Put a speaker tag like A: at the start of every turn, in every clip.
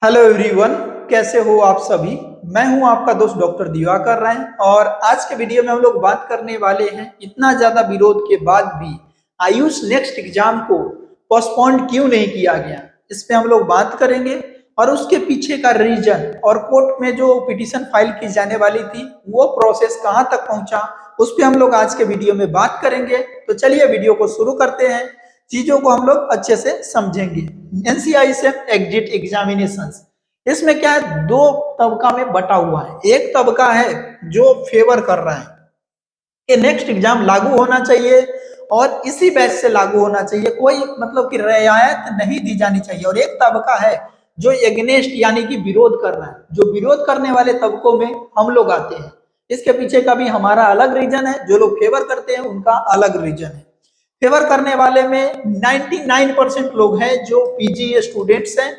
A: Hello everyone, कैसे हो आप सभी। मैं हूं आपका दोस्त डॉक्टर दिवाकर राय और आज के वीडियो में हम लोग बात करने वाले हैं इतना ज्यादा विरोध के बाद भी आयुष नेक्स्ट एग्जाम को पोस्टपोन्ड क्यों नहीं किया गया। इस पे हम लोग बात करेंगे और उसके पीछे का रीजन और कोर्ट में जो पिटीशन फाइल की जाने वाली थी वो प्रोसेस कहां तक पहुंचा उस पे हम लोग आज के वीडियो में बात करेंगे। तो चलिए वीडियो को शुरू करते हैं, चीजों को हम लोग अच्छे से समझेंगे। एनसीआई से एग्जिट एग्जामिनेशंस, इसमें क्या है, दो तबका में बटा हुआ है। एक तबका है जो फेवर कर रहा है कि नेक्स्ट एग्जाम लागू होना चाहिए और इसी बैच से लागू होना चाहिए, कोई मतलब कि रियायत नहीं दी जानी चाहिए। और एक तबका है जो एग्नेस्ट यानी कि विरोध कर रहा है। जो विरोध करने वाले तबकों में हम लोग आते हैं। इसके पीछे का भी हमारा अलग रीजन है, जो लोग फेवर करते हैं उनका अलग रीजन है। फेवर करने वाले में 99% लोग हैं जो पीजी स्टूडेंट्स हैं,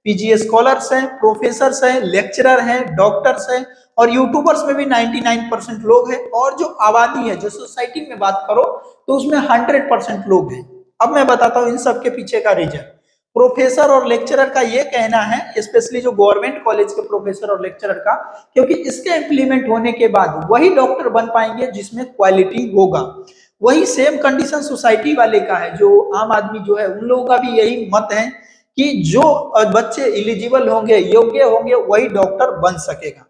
A: पीजी स्कॉलर्स हैं, प्रोफेसर्स हैं, लेक्चरर हैं, डॉक्टर्स हैं और यूट्यूबर्स में भी 99% लोग हैं। और जो आबादी है, जो सोसाइटी में बात करो तो उसमें 100% लोग हैं। अब मैं बताता हूँ इन सब के पीछे का रीजन। प्रोफेसर और लेक्चरर का ये कहना है, स्पेशली जो गवर्नमेंट कॉलेज के प्रोफेसर और लेक्चरर का, क्योंकि इसके इम्प्लीमेंट होने के बाद वही डॉक्टर बन पाएंगे जिसमें क्वालिटी होगा। वही सेम कंडीशन सोसाइटी वाले का है, जो आम आदमी जो है उन लोगों का भी यही मत है कि जो बच्चे एलिजिबल होंगे, योग्य होंगे, वही डॉक्टर बन सकेगा।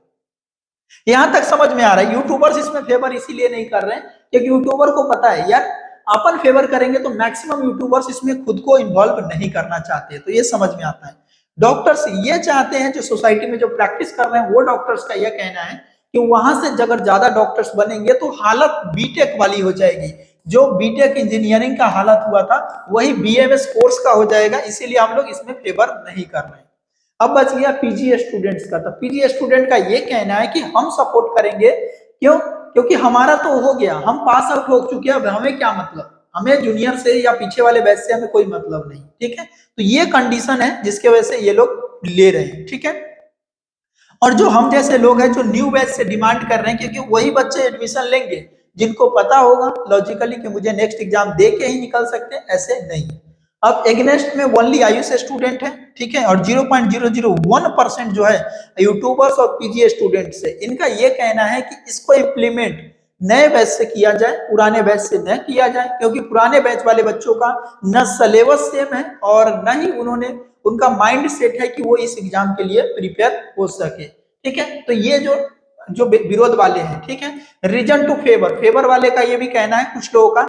A: यहां तक समझ में आ रहा है। यूट्यूबर्स इसमें फेवर इसीलिए नहीं कर रहे हैं क्योंकि यूट्यूबर को पता है यार अपन फेवर करेंगे तो मैक्सिमम यूट्यूबर्स इसमें खुद को इन्वॉल्व नहीं करना चाहते, तो ये समझ में आता है। डॉक्टर्स ये चाहते हैं, जो सोसाइटी में जो प्रैक्टिस कर रहे हैं वो डॉक्टर्स का यह कहना है कि वहां से अगर ज्यादा डॉक्टर्स बनेंगे तो हालत बीटेक वाली हो जाएगी। जो बीटेक इंजीनियरिंग का हालत हुआ था वही बीएमएस कोर्स का हो जाएगा, इसीलिए हम लोग इसमें फेवर नहीं कर रहे हैं। अब बच गया पीजी स्टूडेंट्स का। तो पीजी स्टूडेंट का ये कहना है कि हम सपोर्ट करेंगे, क्यों? क्योंकि हमारा तो हो गया, हम पास आउट हो चुके हैं, अब हमें क्या मतलब, हमें जूनियर से या पीछे वाले बैच से हमें कोई मतलब नहीं। ठीक है, तो ये कंडीशन है जिसके वजह से ये लोग ले रहे हैं। ठीक है, और जो हम जैसे लोग हैं जो न्यू बैच से डिमांड कर रहे हैं, क्योंकि वही बच्चे एडमिशन लेंगे जिनको पता होगा लॉजिकली कि मुझे नेक्स्ट एग्जाम दे के ही निकल सकते हैं, ऐसे नहीं। अब एग्नेस्ट में ओनली आयुष स्टूडेंट है, ठीक है, और 0.001% जो है यूट्यूबर्स और पीजी स्टूडेंट से। इनका ये कहना है कि इसको इम्प्लीमेंट नए बैच से किया जाए, पुराने बैच से न किया जाए, क्योंकि पुराने बैच वाले बच्चों का न सिलेबस सेम है और न ही उन्होंने उनका माइंड सेट है कि वो इस एग्जाम के लिए प्रिपेयर हो सके। ठीक है, तो ये जो जो विरोध वाले हैं, ठीक है। रीजन टू फेवर, फेवर वाले का ये भी कहना है कुछ लोगों का,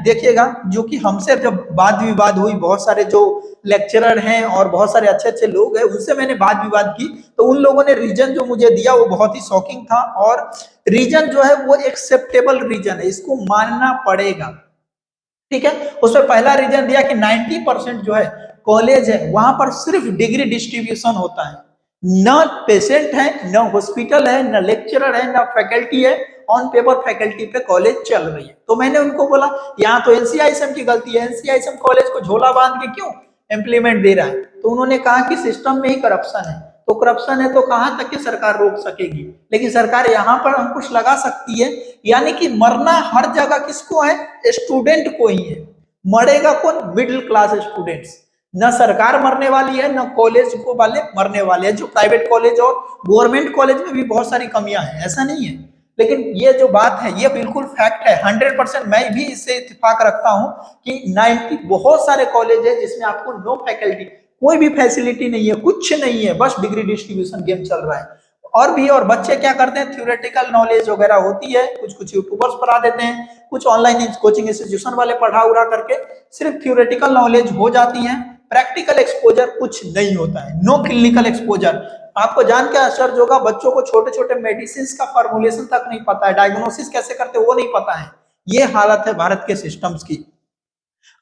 A: देखिएगा, जो कि हमसे जब वाद विवाद हुई, बहुत सारे जो लेक्चरर हैं और बहुत सारे अच्छे अच्छे लोग हैं उनसे मैंने वाद विवाद की, तो उन लोगों ने रीजन जो मुझे दिया वो बहुत ही शॉकिंग था। और रीजन जो है वो एक्सेप्टेबल रीजन है, इसको मानना पड़ेगा। ठीक है, उसमें पहला रीजन दिया कि 90% जो है कॉलेज है वहां पर सिर्फ डिग्री डिस्ट्रीब्यूशन होता है, न पेशेंट है, न हॉस्पिटल है, न लेक्चरर है, न फैकल्टी है। ऑन पेपर फैकल्टी पे कॉलेज चल रही है। तो मैंने उनको बोला यहाँ तो एनसीआईएसएम की गलती है, एनसीआईएसएम कॉलेज को झोला बांध के क्यों इम्प्लीमेंट दे रहा है। तो उन्होंने कहा कि सिस्टम में ही करप्शन है। तो करप्शन है तो कहां तक की सरकार रोक सकेगी, लेकिन सरकार यहाँ पर अंकुश लगा सकती है। यानी कि मरना हर जगह किसको है, स्टूडेंट को ही है। मरेगा कौन, मिडिल क्लास स्टूडेंट्स। न सरकार मरने वाली है, न कॉलेज को वाले मरने वाले हैं। जो प्राइवेट कॉलेज और गवर्नमेंट कॉलेज में भी बहुत सारी कमियां हैं, ऐसा नहीं है, लेकिन ये जो बात है ये बिल्कुल फैक्ट है। 100% मैं भी इससे इत्तेफाक रखता हूं कि 90 बहुत सारे कॉलेज है जिसमें आपको नो फैकल्टी, कोई भी फैसिलिटी नहीं है, कुछ नहीं है, बस डिग्री डिस्ट्रीब्यूशन गेम चल रहा है। और भी, और बच्चे क्या करते हैं, थ्योरेटिकल नॉलेज वगैरह होती है, कुछ कुछ यूट्यूबर्स पढ़ा देते हैं, कुछ ऑनलाइन कोचिंग इंस्टीट्यूशन वाले पढ़ा उड़ा करके सिर्फ थ्योरेटिकल नॉलेज हो जाती है, प्रैक्टिकल एक्सपोजर कुछ नहीं होता है, नो क्लिनिकल एक्सपोजर। आपको जान के आश्चर्य होगा, बच्चों को छोटे छोटे मेडिसिन का फॉर्मुलेशन तक नहीं पता है, डायग्नोसिस कैसे करते वो नहीं पता है। ये हालत है भारत के सिस्टम्स की।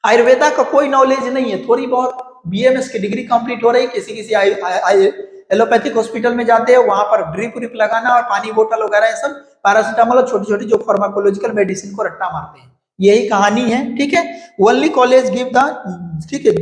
A: आयुर्वेदा का कोई नॉलेज नहीं है, थोड़ी बहुत बीएमएस की डिग्री कंप्लीट हो रही, किसी किसी एलोपैथिक हॉस्पिटल में जाते हैं, वहां पर ड्रिप व्रिप लगाना और पानी बोतल वगैरह सब पैरासिटामोल और छोटी छोटी जो फार्माकोलॉजिकल मेडिसिन को रट्टा मारते हैं, यही कहानी है। ठीक है, ओनली कॉलेज गिव द, ठीक है,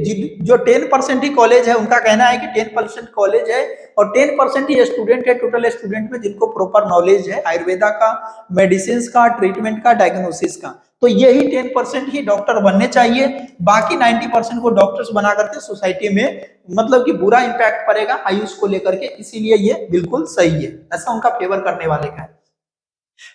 A: जो 10% ही कॉलेज है उनका कहना है कि 10% कॉलेज है और 10% ही स्टूडेंट है टोटल स्टूडेंट में जिनको प्रॉपर नॉलेज है आयुर्वेदा का, मेडिसिन का, ट्रीटमेंट का, डायग्नोसिस का। तो यही 10% ही डॉक्टर बनने चाहिए, बाकी 90% को डॉक्टर्स बना करके सोसाइटी में मतलब कि बुरा इंपैक्ट पड़ेगा आयुष को लेकर के, इसीलिए ये बिल्कुल सही है, ऐसा उनका फेवर करने वाले का है।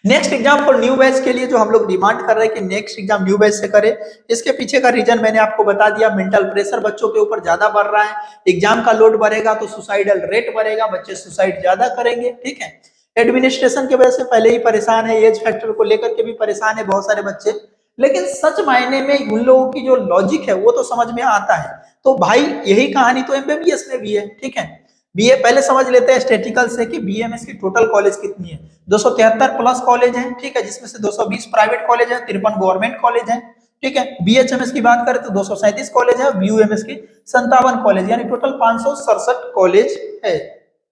A: Next exam for new batch के लिए जो हम लोग डिमांड कर रहे हैं कि नेक्स्ट एग्जाम न्यू बैच से करें, इसके पीछे का रीजन मैंने आपको बता दिया। मेंटल प्रेशर बच्चों के ऊपर ज्यादा बढ़ रहा है, एग्जाम का लोड बढ़ेगा तो सुसाइडल रेट बढ़ेगा, बच्चे सुसाइड ज्यादा करेंगे, ठीक है। एडमिनिस्ट्रेशन की वजह से पहले ही परेशान है, एज फैक्टर को लेकर के भी परेशान है बहुत सारे बच्चे, लेकिन सच मायने में उन लोगों की जो लॉजिक है वो तो समझ में आता है। तो भाई यही कहानी तो एमबीबीएस में भी है, ठीक है। बीए पहले समझ लेते हैं स्टैटिकल से कि बीएमएस की टोटल कॉलेज कितनी है, 273 प्लस कॉलेज है, ठीक है, जिसमें से 220 प्राइवेट कॉलेज है, 53 गवर्नमेंट कॉलेज है, ठीक है। बीएचएमएस की बात करें तो 237 कॉलेज है, बीयूएमएस की 57 कॉलेज, यानी टोटल 567 कॉलेज है,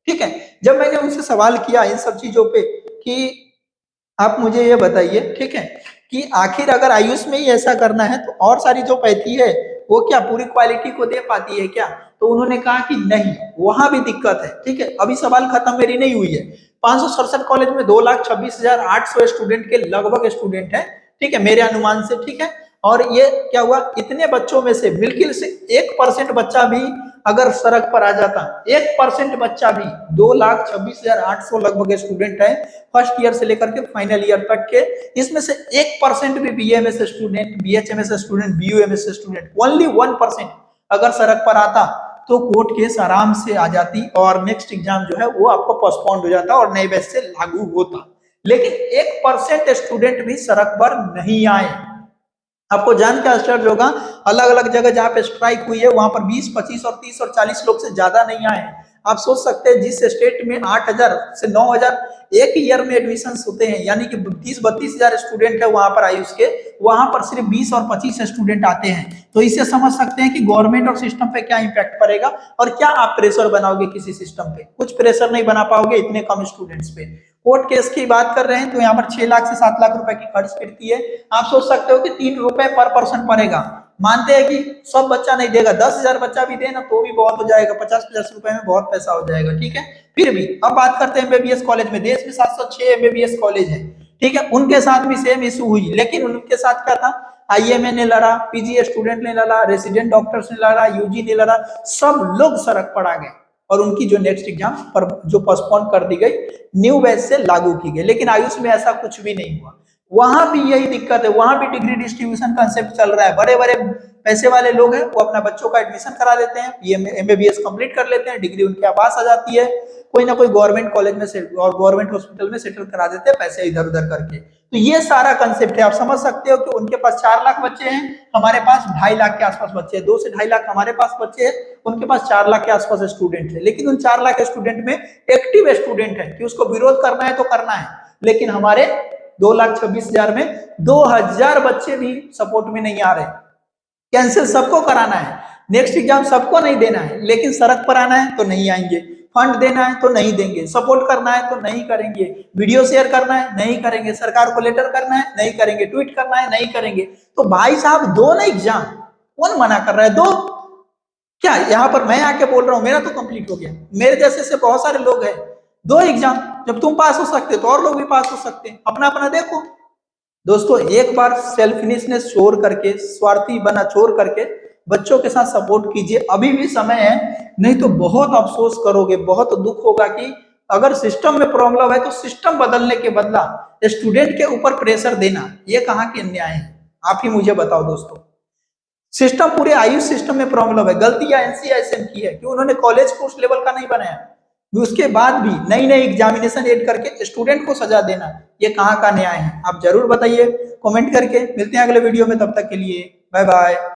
A: ठीक है। जब मैंने उनसे सवाल किया इन सब चीजों पे कि आप मुझे ये बताइए, ठीक है, कि आखिर अगर आयुष में ही ऐसा करना है तो और सारी जो पैथी है वो क्या पूरी क्वालिटी को दे पाती है क्या? तो उन्होंने कहा कि नहीं, वहां भी दिक्कत है, ठीक है। अभी सवाल खत्म मेरी नहीं हुई है। 567 कॉलेज में 2,26,800 स्टूडेंट के लगभग स्टूडेंट है, ठीक है, मेरे अनुमान से, ठीक है। और ये क्या हुआ, इतने बच्चों में से बिल्कुल से 1% बच्चा भी अगर सड़क पर आ जाता, 1% बच्चा भी, 2,26,800 लगभग स्टूडेंट है फर्स्ट ईयर से लेकर के फाइनल ईयर तक के, इसमें से 1% भी BMS student, BHMS student, BUMS student, only 1% अगर सड़क पर आता तो कोर्ट केस आराम से आ जाती और नेक्स्ट एग्जाम जो है वो आपको पोस्टपोन्ड हो जाता और नए बैच से लागू होता। लेकिन 1% स्टूडेंट भी सड़क पर नहीं आए। आपको जान के आश्चर्य होगा, अलग अलग जगह जहां पे स्ट्राइक हुई है वहां पर 20, 25 और 30 और 40 लोग से ज्यादा नहीं आए। आप सोच सकते हैं जिस स्टेट में 8,000 से 9,000 एक ईयर में एडमिशन होते हैं, यानी कि 30-32,000 स्टूडेंट है वहां पर आयुष के, वहां पर सिर्फ 20 और 25 स्टूडेंट आते हैं। तो इससे समझ सकते हैं कि गवर्नमेंट और सिस्टम पे क्या इंपैक्ट पड़ेगा और क्या आप प्रेशर बनाओगे किसी सिस्टम पे, कुछ प्रेशर नहीं बना पाओगे इतने कम स्टूडेंट्स पे। कोर्ट केस की बात कर रहे हैं तो यहाँ पर 6 लाख से 7 लाख रुपए की खर्च पड़ती है। आप सोच सकते हो कि 3 रुपए पर पर्सन पड़ेगा। मानते हैं कि सब बच्चा नहीं देगा, 10,000 बच्चा भी देना तो भी बहुत हो जाएगा, 50-50 रुपए में बहुत पैसा हो जाएगा, ठीक है। फिर भी अब बात करते हैं एमबीबीएस कॉलेज में, देश में 706 एमबीबीएस कॉलेज है, ठीक है। उनके साथ भी सेम इशू हुई, लेकिन उनके साथ क्या था, आईएमए ने लड़ा, पीजी स्टूडेंट ने लड़ा, रेसिडेंट डॉक्टर्स ने लड़ा, यूजी ने लड़ा, सब लोग सड़क पर आ गए और उनकी जो नेक्स्ट एग्जाम पर जो पोस्टपोन कर दी गई, न्यू बैच से लागू की गई। लेकिन आयुष में ऐसा कुछ भी नहीं हुआ, वहां भी यही दिक्कत है, वहां भी डिग्री डिस्ट्रीब्यूशन कंसेप्ट चल रहा है। बड़े बड़े पैसे वाले लोग हैं वो अपना बच्चों का एडमिशन करा देते हैं, एमबीबीएस कंप्लीट कर लेते हैं, डिग्री उनके पास आ जाती है, कोई ना कोई गवर्नमेंट कॉलेज में से और गवर्नमेंट हॉस्पिटल में सेटल करा देते हैं पैसे इधर उधर करके। तो ये सारा कंसेप्ट है। आप समझ सकते हो कि उनके पास 4 लाख बच्चे हैं, हमारे पास 2.5 लाख के आसपास बच्चे हैं, 2 से 2.5 लाख हमारे पास बच्चे हैं, उनके पास 4 लाख के आसपास स्टूडेंट है। लेकिन उन 4 लाख स्टूडेंट में एक्टिव स्टूडेंट है कि उसको विरोध करना है तो करना है, लेकिन हमारे 2,26,000 में 2,000 बच्चे भी सपोर्ट में नहीं आ रहे। कैंसिल सबको कराना है, नेक्स्ट एग्जाम सबको नहीं देना है, लेकिन सड़क पर आना है तो नहीं आएंगे, फंड देना है तो नहीं देंगे, सपोर्ट करना है तो नहीं करेंगे, वीडियो शेयर करना है नहीं करेंगे, सरकार को लेटर करना है नहीं करेंगे, ट्वीट करना है नहीं करेंगे। तो भाई साहब दो ना एग्जाम, कौन मना कर रहा है? दो क्या, यहाँ पर मैं आके बोल रहा हूँ मेरा तो कंप्लीट हो गया, मेरे जैसे से बहुत सारे लोग हैं, 2 एग्जाम, जब तुम पास हो सकते तो और लोग भी पास हो सकते हैं, अपना अपना देखो। दोस्तों एक बार सेल्फिशनेस छोड़ करके, स्वार्थी बना छोड़ करके बच्चों के साथ सपोर्ट कीजिए, अभी भी समय है, नहीं तो बहुत अफसोस करोगे, बहुत दुख होगा कि अगर सिस्टम में प्रॉब्लम है तो सिस्टम बदलने के बदला स्टूडेंट के ऊपर प्रेशर देना, ये कहाँ के अन्याय है? आप ही मुझे बताओ दोस्तों। सिस्टम, पूरे आयुष सिस्टम में प्रॉब्लम है, गलती या एनसीआईएसएम की है कि उन्होंने कॉलेज को उस लेवल का नहीं बनाया, उसके बाद भी नई नई एग्जामिनेशन ऐड करके स्टूडेंट को सजा देना, ये कहाँ का न्याय है? आप जरूर बताइए कमेंट करके। मिलते हैं अगले वीडियो में, तब तक के लिए बाय बाय।